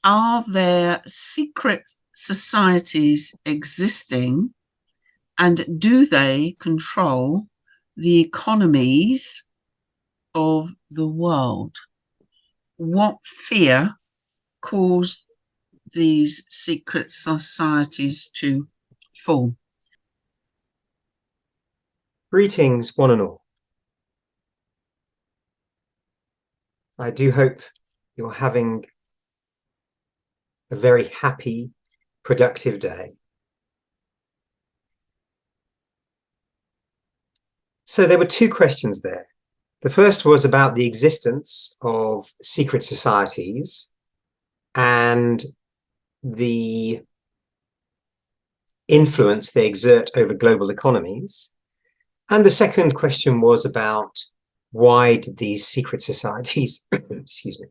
are there secret societies existing, and do they control the economies of the world? What fear caused these secret societies to fall? Greetings, one and all. I do hope you're having a very happy, productive day. So there were two questions there. The first was about the existence of secret societies and the influence they exert over global economies. And the second question was about why did these secret societies, excuse me,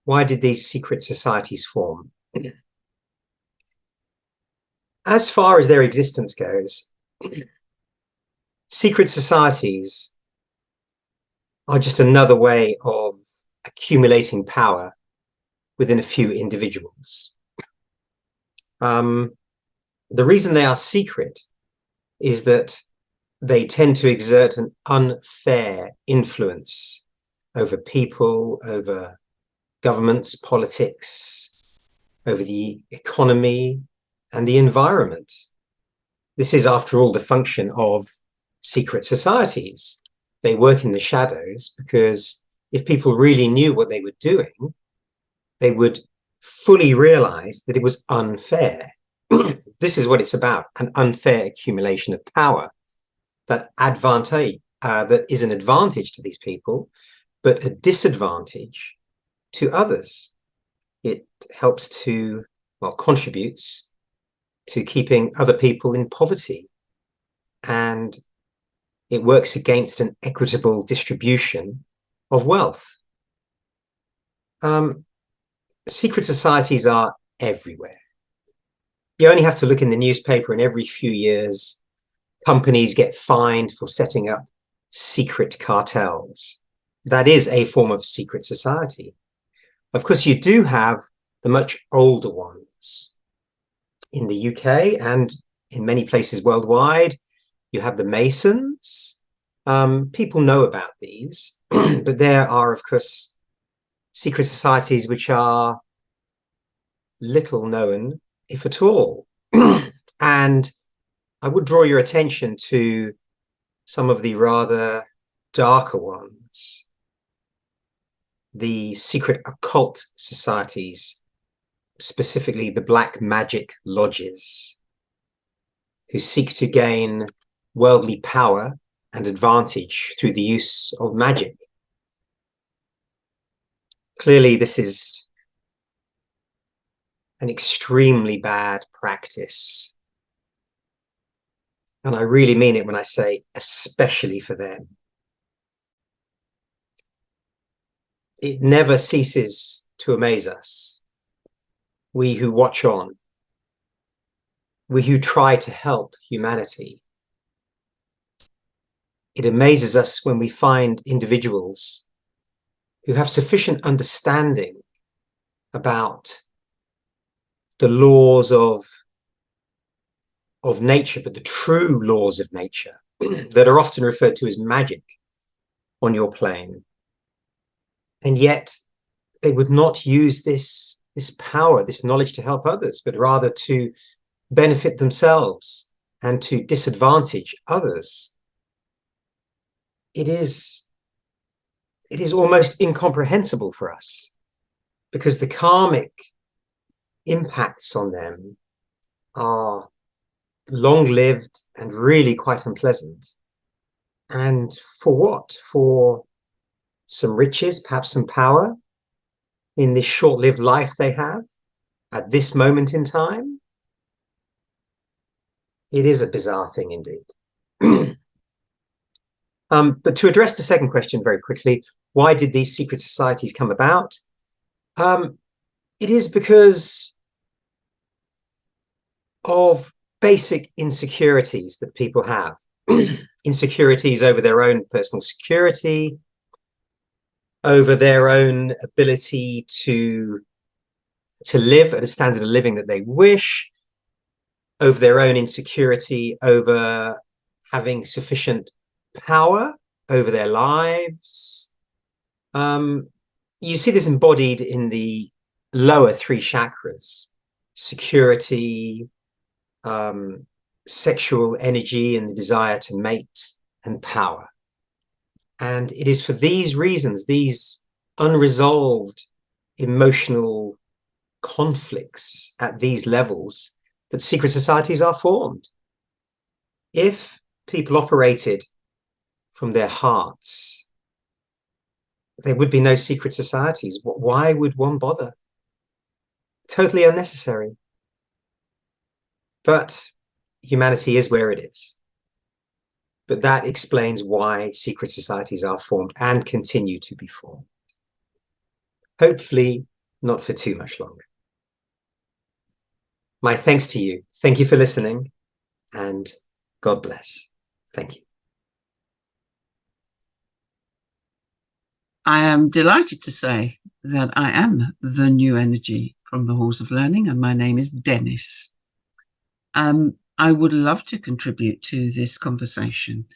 why did these secret societies form? As far as their existence goes, secret societies are just another way of accumulating power within a few individuals. The reason they are secret is that they tend to exert an unfair influence over people, over governments, politics, over the economy and the environment. This is, after all, the function of secret societies. They work in the shadows because if people really knew what they were doing, they would fully realize that it was unfair. This is what it's about, an unfair accumulation of power that is an advantage to these people, but a disadvantage to others. It helps to, well, contributes to keeping other people in poverty, and it works against an equitable distribution of wealth. Secret societies are everywhere. You only have to look in the newspaper, and every few years, companies get fined for setting up secret cartels. That is a form of secret society. Of course, you do have the much older ones. In the UK and in many places worldwide, you have the Masons. People know about these, but there are, of course, secret societies which are little known, if at all. And I would draw your attention to some of the rather darker ones. The secret occult societies, specifically the black magic lodges, who seek to gain worldly power and advantage through the use of magic. Clearly, this is an extremely bad practice. And I really mean it when I say especially for them. It never ceases to amaze us. We who watch on, we who try to help humanity. It amazes us when we find individuals who have sufficient understanding about the laws of nature, but the true laws of nature that are often referred to as magic on your plane. And yet they would not use this power, this knowledge to help others, but rather to benefit themselves and to disadvantage others. It is almost incomprehensible for us, because the karmic impacts on them are long-lived and really quite unpleasant. And for what? For some riches, perhaps some power in this short-lived life they have at this moment in time? It is a bizarre thing indeed. But to address the second question very quickly, why did these secret societies come about? It is because of basic insecurities that people have. Insecurities over their own personal security, over their own ability to to live at a standard of living that they wish, over their own insecurity, over having sufficient power over their lives. You see this embodied in the lower three chakras: security, sexual energy, and the desire to mate, and power. And it is for these reasons, these unresolved emotional conflicts at these levels, that secret societies are formed. If people operated from their hearts, there would be no secret societies. Why would one bother? Totally unnecessary. But humanity is where it is. But that explains why secret societies are formed and continue to be formed. Hopefully not for too much longer. My thanks to you. Thank you for listening, and God bless. Thank you. I am delighted to say that I am the new energy from the Halls of Learning, and my name is Dennis. I would love to contribute to this conversation.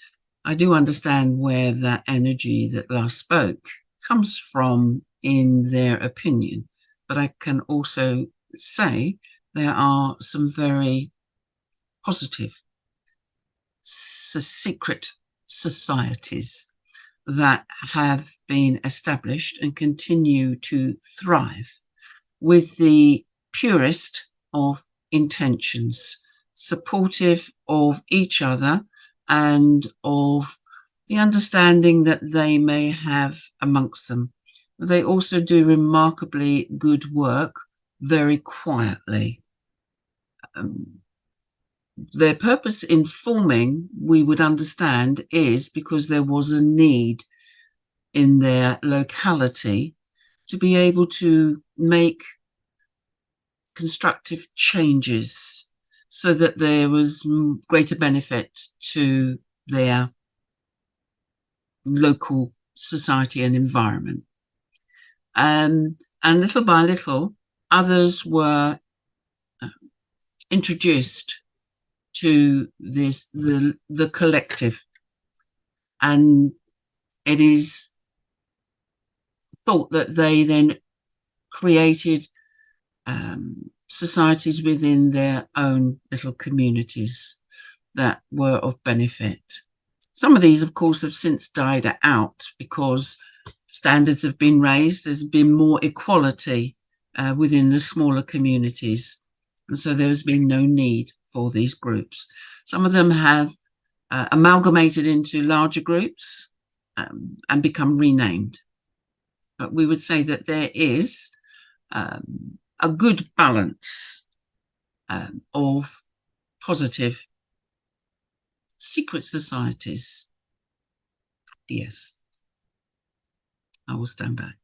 I do understand where that energy that last spoke comes from in their opinion, but I can also say there are some very positive secret societies that have been established and continue to thrive with the purest of intentions, supportive of each other and of the understanding that they may have amongst them. They also do remarkably good work very quietly. Their purpose in forming, we would understand, is because there was a need in their locality to be able to make constructive changes so that there was greater benefit to their local society and environment. And little by little, others were introduced to this, the collective. And it is thought that they then created societies within their own little communities that were of benefit. Some of these, of course, have since died out because standards have been raised. There's been more equality within the smaller communities. And so there has been no need for these groups. Some of them have amalgamated into larger groups and become renamed. But we would say that there is a good balance of positive secret societies. Yes, I will stand back.